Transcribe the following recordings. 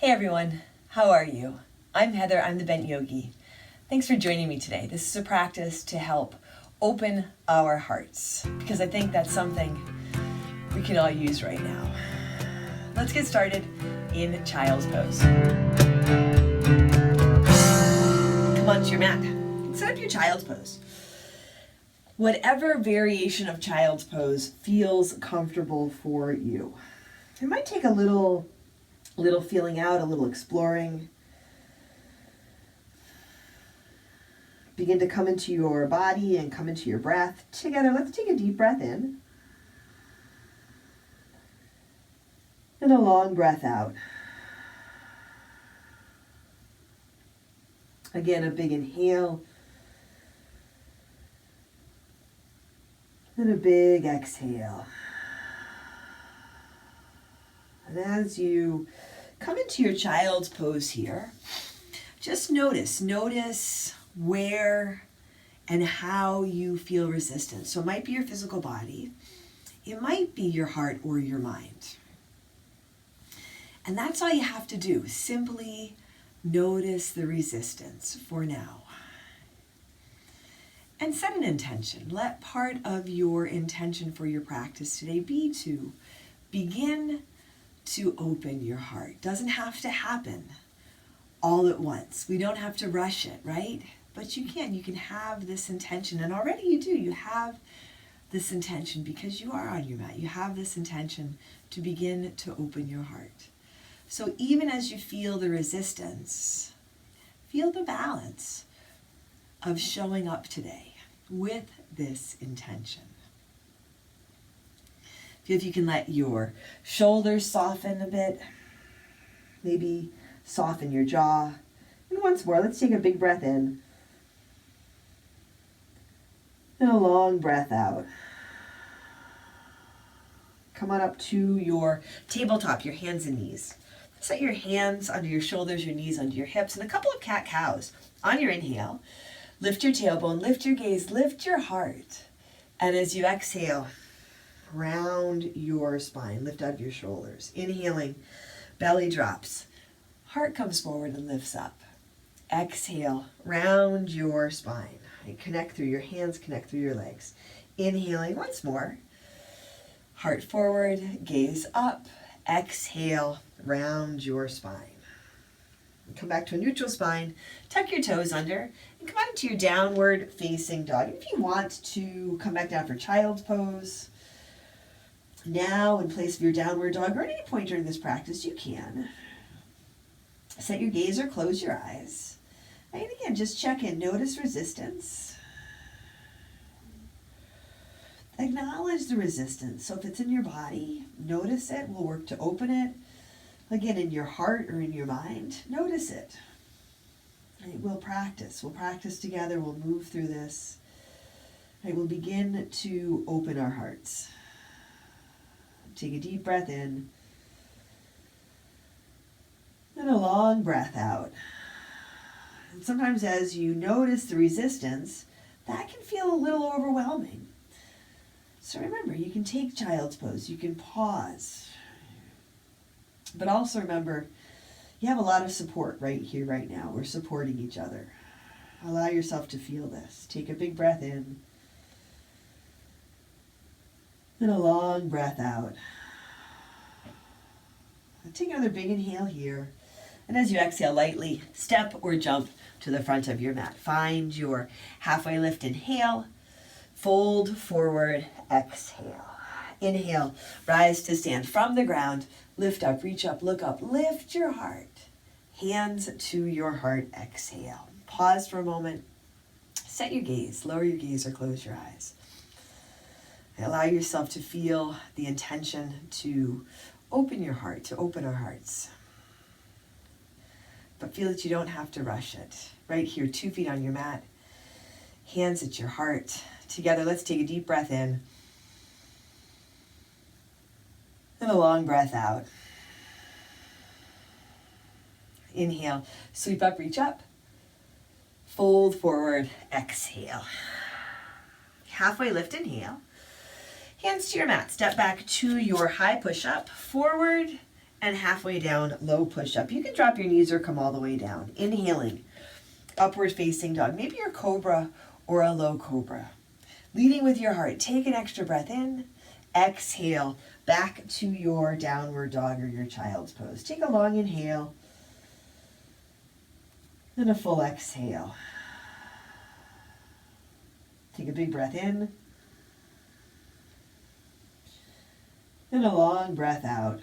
Hey everyone, how are you? I'm Heather, I'm the Bent Yogi. Thanks for joining me today. This is a practice to help open our hearts because I think that's something we can all use right now. Let's get started in child's pose. Come onto your mat. Set up your child's pose. Whatever variation of child's pose feels comfortable for you. It might take a little feeling out, a little exploring. Begin to come into your body and come into your breath. Together, let's take a deep breath in. And a long breath out. Again, a big inhale. And a big exhale. And as you come into your child's pose here, just notice where and how you feel resistance. So it might be your physical body, it might be your heart or your mind. And that's all you have to do. Simply notice the resistance for now. And set an intention. Let part of your intention for your practice today be to begin to open your heart. Doesn't have to happen all at once. We don't have to rush it, right? But you can have this intention, and already you do. You have this intention because you are on your mat. You have this intention to begin to open your heart. So even as you feel the resistance, feel the balance of showing up today with this intention. If you can let your shoulders soften a bit, maybe soften your jaw. And once more, let's take a big breath in. And a long breath out. Come on up to your tabletop, your hands and knees. Set your hands under your shoulders, your knees under your hips, and a couple of cat-cows. On your inhale, lift your tailbone, lift your gaze, lift your heart. And as you exhale, round your spine, lift out your shoulders. Inhaling, belly drops. Heart comes forward and lifts up. Exhale, round your spine. Connect through your hands, connect through your legs. Inhaling once more. Heart forward, gaze up. Exhale, round your spine. Come back to a neutral spine. Tuck your toes under and come out into your downward facing dog. If you want to come back down for child's pose, now in place of your downward dog, or at any point during this practice, you can set your gaze or close your eyes. And again, just check in. Notice resistance. Acknowledge the resistance. So if it's in your body, notice it. We'll work to open it. Again, in your heart or in your mind, notice it. We'll practice. We'll practice together. We'll move through this. We'll begin to open our hearts. Take a deep breath in. And a long breath out. And sometimes as you notice the resistance, that can feel a little overwhelming. So remember, you can take child's pose. You can pause. But also remember, you have a lot of support right here, right now. We're supporting each other. Allow yourself to feel this. Take a big breath in. And a long breath out. Take another big inhale here. And as you exhale, lightly step or jump to the front of your mat. Find your halfway lift. Inhale. Fold forward. Exhale. Inhale. Rise to stand from the ground. Lift up, reach up, look up. Lift your heart. Hands to your heart. Exhale. Pause for a moment. Set your gaze. Lower your gaze or close your eyes. Allow yourself to feel the intention to open your heart, to open our hearts. But feel that you don't have to rush it. Right here, 2 feet on your mat. Hands at your heart. Together, let's take a deep breath in. And a long breath out. Inhale, sweep up, reach up. Fold forward, exhale. Halfway lift, inhale. Hands to your mat. Step back to your high push-up. Forward And halfway down, low push-up. You can drop your knees or come all the way down. Inhaling, upward facing dog. Maybe you're cobra or a low cobra. Leading with your heart. Take an extra breath in. Exhale, back to your downward dog or your child's pose. Take a long inhale. Then a full exhale. Take a big breath in. And a long breath out.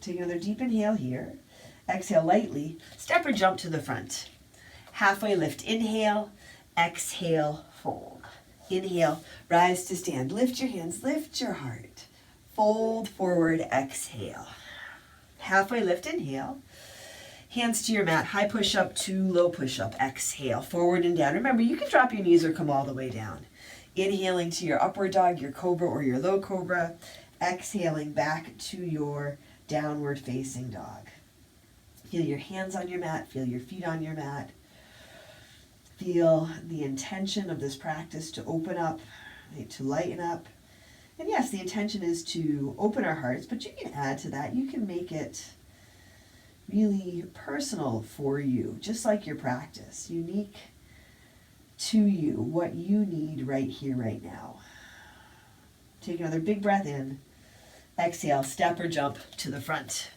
Take another deep inhale here. Exhale lightly. Step or jump to the front. Halfway lift. Inhale. Exhale. Fold. Inhale. Rise to stand. Lift your hands. Lift your heart. Fold forward. Exhale. Halfway lift. Inhale. Hands to your mat. High push up to low push up. Exhale. Forward and down. Remember, you can drop your knees or come all the way down. Inhaling to your upward dog, your cobra or your low cobra. Exhaling back to your downward facing dog. Feel your hands on your mat. Feel your feet on your mat. Feel the intention of this practice to open up, to lighten up. And yes, the intention is to open our hearts, but you can add to that. You can make it really personal for you, just like your practice, unique to you, what you need right here, right now. Take another big breath in. Exhale, step or jump to the front.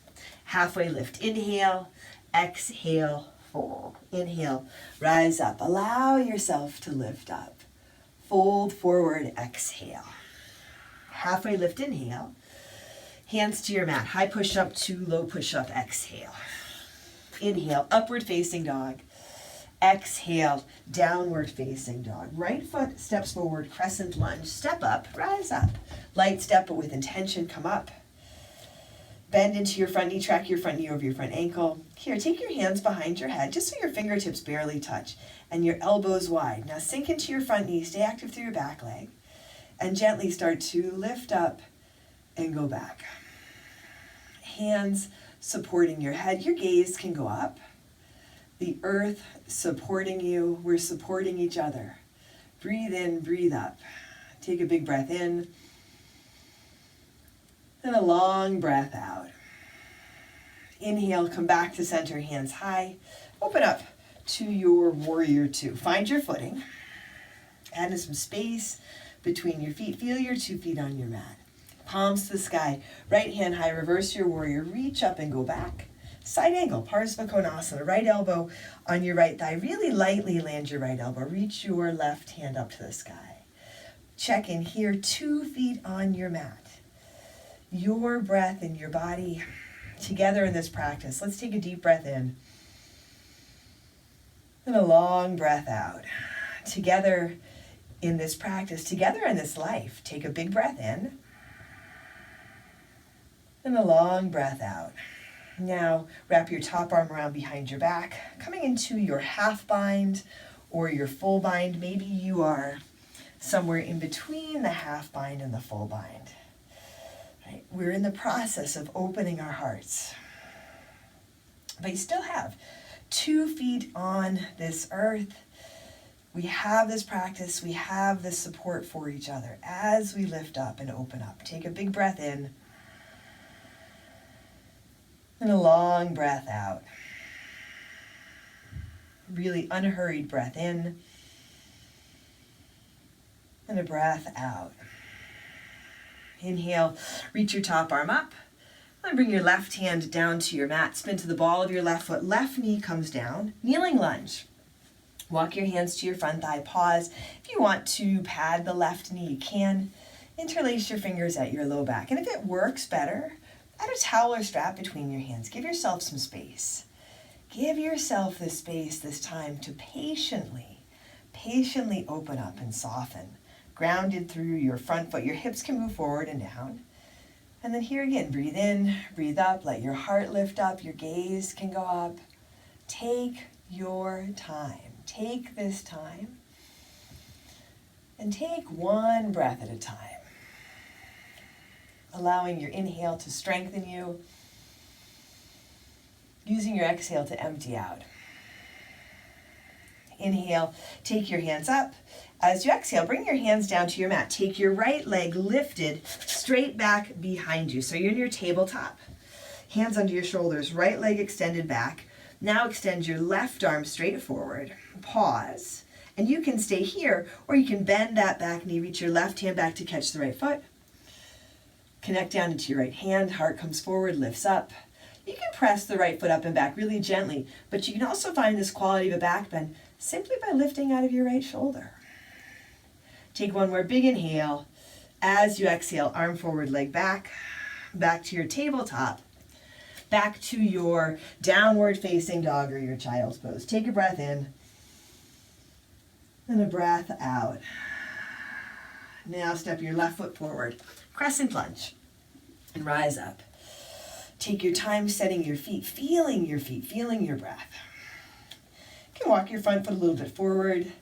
Halfway lift. Inhale, exhale, fold. Inhale, rise up. Allow yourself to lift up. Fold forward, exhale. Halfway lift, inhale. Hands to your mat. High push up to low push up, exhale. Inhale, upward facing dog. Exhale, downward facing dog. Right foot steps forward, crescent lunge. Step up, rise up. Light step, but with intention, come up. Bend into your front knee, track your front knee over your front ankle. Here, take your hands behind your head, just so your fingertips barely touch, and your elbows wide. Now sink into your front knee, stay active through your back leg, and gently start to lift up and go back. Hands supporting your head. Your gaze can go up. The earth supporting you. We're supporting each other. Breathe in, breathe up. Take a big breath in. And a long breath out. Inhale, come back to center, hands high. Open up to your warrior two. Find your footing. Add in some space between your feet. Feel your 2 feet on your mat. Palms to the sky. Right hand high. Reverse your warrior. Reach up and go back. Side angle, Parsva Konasana. Right elbow on your right thigh. Really lightly land your right elbow. Reach your left hand up to the sky. Check in here, 2 feet on your mat. Your breath and your body together in this practice. Let's take a deep breath in. And a long breath out. Together in this practice, together in this life. Take a big breath in. And a long breath out. Now, wrap your top arm around behind your back, coming into your half bind or your full bind. Maybe you are somewhere in between the half bind and the full bind. Right? We're in the process of opening our hearts. But you still have 2 feet on this earth. We have this practice. We have this support for each other as we lift up and open up. Take a big breath in. And a long breath out. Really unhurried breath in. And a breath out. Inhale, reach your top arm up. And bring your left hand down to your mat. Spin to the ball of your left foot. Left knee comes down. Kneeling lunge. Walk your hands to your front thigh. Pause. If you want to pad the left knee, you can. Interlace your fingers at your low back. And if it works better, add a towel or strap between your hands. Give yourself some space. Give yourself the space this time to patiently open up and soften. Grounded through your front foot. Your hips can move forward and down. And then here again, breathe in, breathe up. Let your heart lift up. Your gaze can go up. Take your time. Take this time. And take one breath at a time. Allowing your inhale to strengthen you. Using your exhale to empty out. Inhale, take your hands up. As you exhale, bring your hands down to your mat. Take your right leg lifted straight back behind you. So you're in your tabletop. Hands under your shoulders, right leg extended back. Now extend your left arm straight forward. Pause. And you can stay here, or you can bend that back knee, reach your left hand back to catch the right foot. Connect down into your right hand, heart comes forward, lifts up. You can press the right foot up and back really gently, but you can also find this quality of a back bend simply by lifting out of your right shoulder. Take one more big inhale. As you exhale, arm forward, leg back, back to your tabletop, back to your downward facing dog or your child's pose. Take a breath in and a breath out. Now step your left foot forward, crescent lunge, and rise up. Take your time setting your feet, feeling your breath. You can walk your front foot a little bit forward.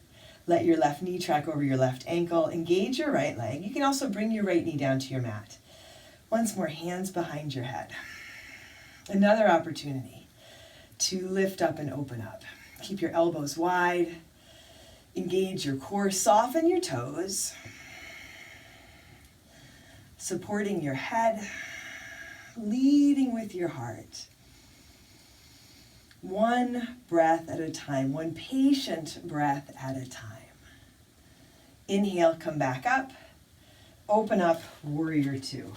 Let your left knee track over your left ankle. Engage your right leg. You can also bring your right knee down to your mat. Once more, hands behind your head. Another opportunity to lift up and open up. Keep your elbows wide. Engage your core. Soften your toes. Supporting your head. Leading with your heart. One breath at a time, one patient breath at a time. Inhale, come back up. Open up, warrior two.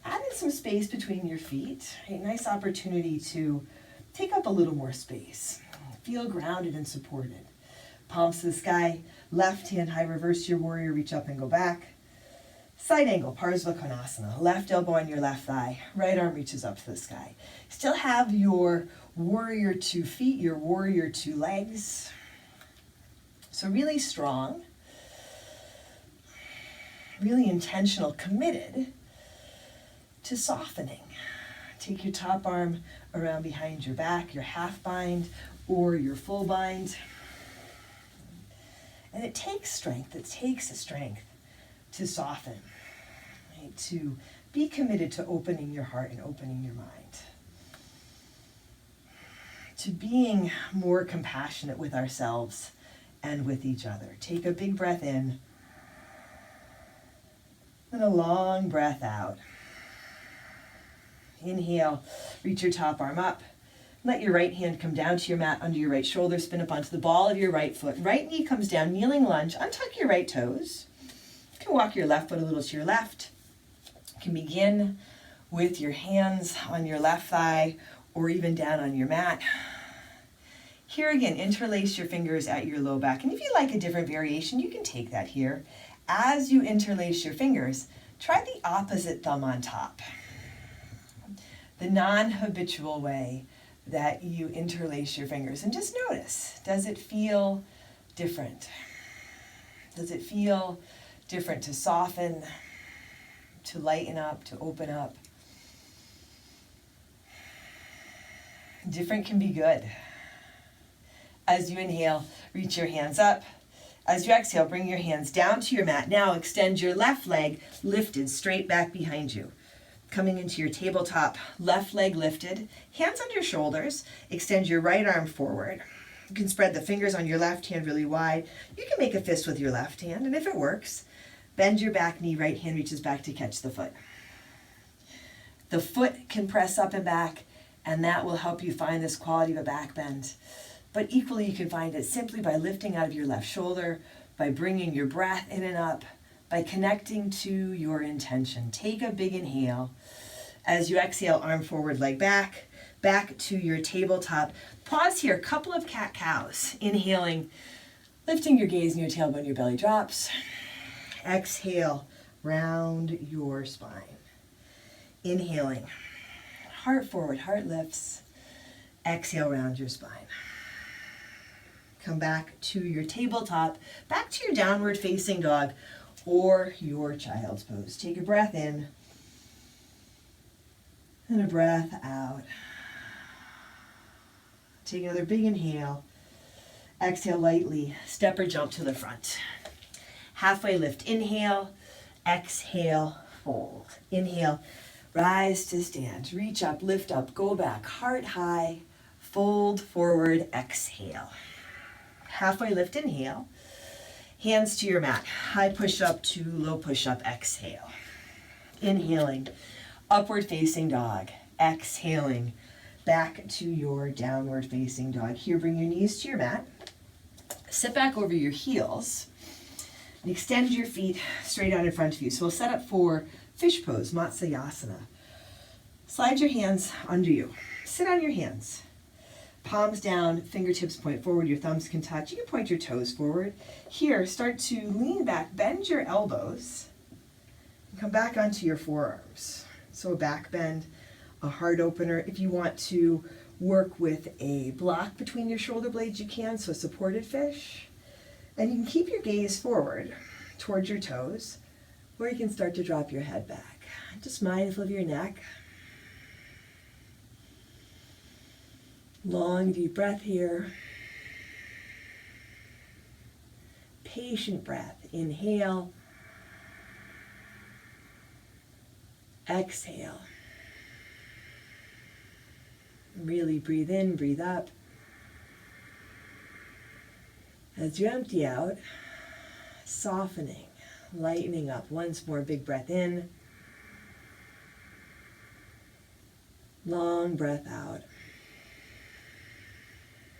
Add in some space between your feet. A nice opportunity to take up a little more space. Feel grounded and supported. Palms to the sky, left hand high, reverse your warrior, reach up and go back. Side angle, Parsvakonasana. Left elbow on your left thigh, right arm reaches up to the sky. Still have your warrior two feet, your warrior two legs. So really strong, really intentional, committed to softening. Take your top arm around behind your back, your half bind or your full bind. And it takes strength, to soften, right? To be committed to opening your heart and opening your mind. To being more compassionate with ourselves and with each other. Take a big breath in and a long breath out. Inhale, reach your top arm up. Let your right hand come down to your mat under your right shoulder, spin up onto the ball of your right foot. Right knee comes down, kneeling lunge, untuck your right toes. You can walk your left foot a little to your left. You can begin with your hands on your left thigh or even down on your mat. Here again, interlace your fingers at your low back. And if you like a different variation, you can take that here. As you interlace your fingers, try the opposite thumb on top. The non-habitual way that you interlace your fingers. And just notice, does it feel different? Does it feel different to soften, to lighten up, to open up? Different can be good. As you inhale, reach your hands up. As you exhale, bring your hands down to your mat. Now extend your left leg lifted straight back behind you. Coming into your tabletop, left leg lifted, hands on your shoulders, extend your right arm forward. You can spread the fingers on your left hand really wide. You can make a fist with your left hand, and if it works, bend your back knee, right hand reaches back to catch the foot. The foot can press up and back, and that will help you find this quality of a back bend. But equally, you can find it simply by lifting out of your left shoulder, by bringing your breath in and up, by connecting to your intention. Take a big inhale. As you exhale, arm forward, leg back, back to your tabletop. Pause here, a couple of cat-cows. Inhaling, lifting your gaze and your tailbone, your belly drops. Exhale, round your spine. Inhaling, heart forward, heart lifts. Exhale, round your spine. Come back to your tabletop, back to your downward facing dog or your child's pose. Take a breath in and a breath out. Take another big inhale. Exhale lightly, step or jump to the front. Halfway lift, inhale, exhale, fold. Inhale, rise to stand, reach up, lift up, go back, heart high, fold forward, exhale. Halfway lift, inhale. Hands to your mat. High push-up to low push-up, exhale. Inhaling, upward facing dog. Exhaling, back to your downward facing dog. Here, bring your knees to your mat. Sit back over your heels and extend your feet straight out in front of you. So we'll set up for fish pose, Matsuyasana. Slide your hands under you. Sit on your hands. Palms down, fingertips point forward, your thumbs can touch. You can point your toes forward. Here, start to lean back, bend your elbows, and come back onto your forearms. So a back bend, a heart opener. If you want to work with a block between your shoulder blades, you can, so a supported fish. And you can keep your gaze forward towards your toes, or you can start to drop your head back. Just mindful of your neck. Long, deep breath here. Patient breath. Inhale. Exhale. Really breathe in, breathe up. As you empty out, softening, lightening up. Once more, big breath in. Long breath out.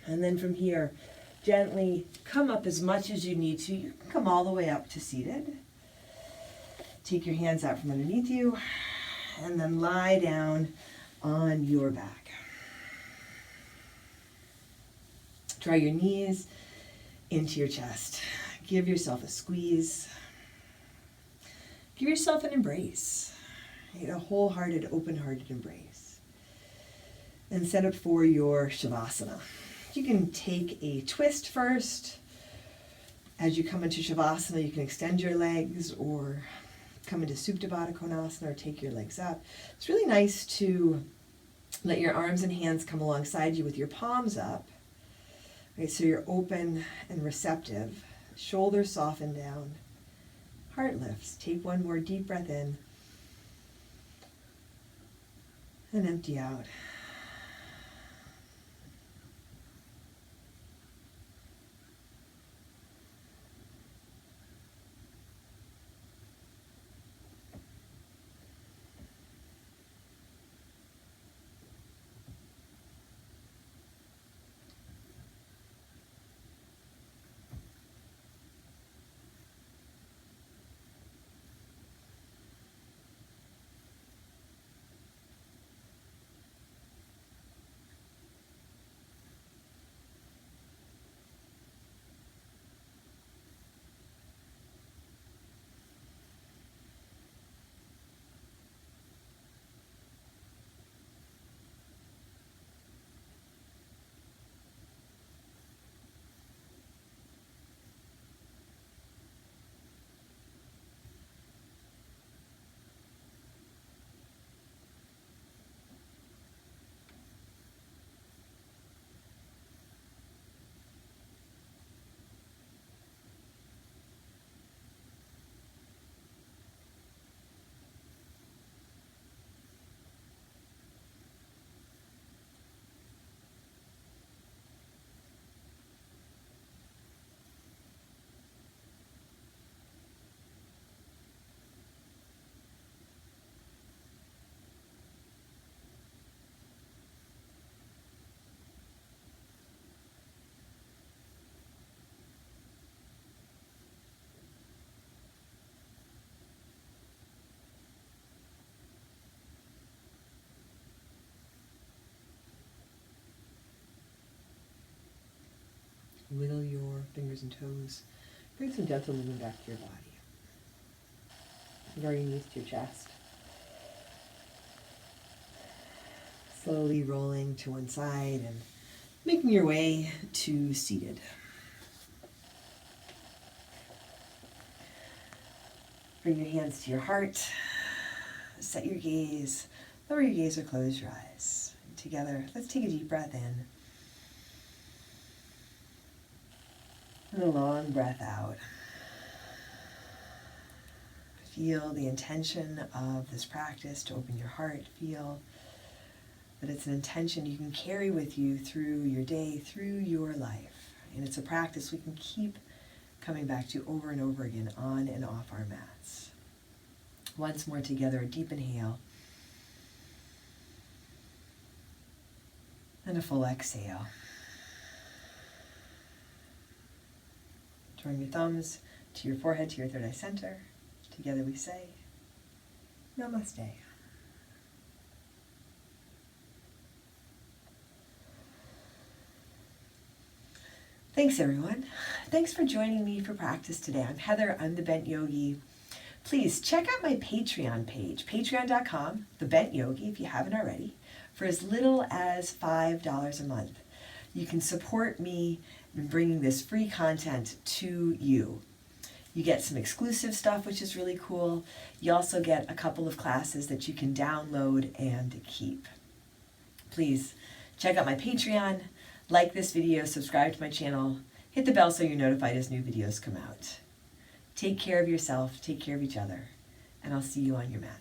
And then from here, gently come up as much as you need to. You can come all the way up to seated. Take your hands out from underneath you and then lie down on your back. Draw your knees into your chest. Give yourself a squeeze. Give yourself an embrace, a wholehearted, open-hearted embrace. And set up for your Savasana. You can take a twist first. As you come into Savasana, you can extend your legs or come into Supta Baddha Konasana or take your legs up. It's really nice to let your arms and hands come alongside you with your palms up. Okay, so you're open and receptive. Shoulders soften down. Heart lifts. Take one more deep breath in and empty out. Wiggle your fingers and toes. Bring some gentle movement back to your body. Draw your knees to your chest. Slowly rolling to one side and making your way to seated. Bring your hands to your heart. Set your gaze. Lower your gaze or close your eyes. Together, let's take a deep breath in. And a long breath out. Feel the intention of this practice to open your heart. Feel that it's an intention you can carry with you through your day, through your life. And it's a practice we can keep coming back to over and over again on and off our mats. Once more together, a deep inhale. And a full exhale. Drawing your thumbs to your forehead, to your third eye center. Together we say, Namaste. Thanks everyone. Thanks for joining me for practice today. I'm Heather, I'm the Bent Yogi. Please check out my Patreon page, patreon.com, the Bent Yogi, if you haven't already, for as little as $5 a month. You can support me in bringing this free content to you. You get some exclusive stuff, which is really cool. You also get a couple of classes that you can download and keep. Please check out my Patreon, like this video, subscribe to my channel, hit the bell so you're notified as new videos come out. Take care of yourself, take care of each other, and I'll see you on your mat.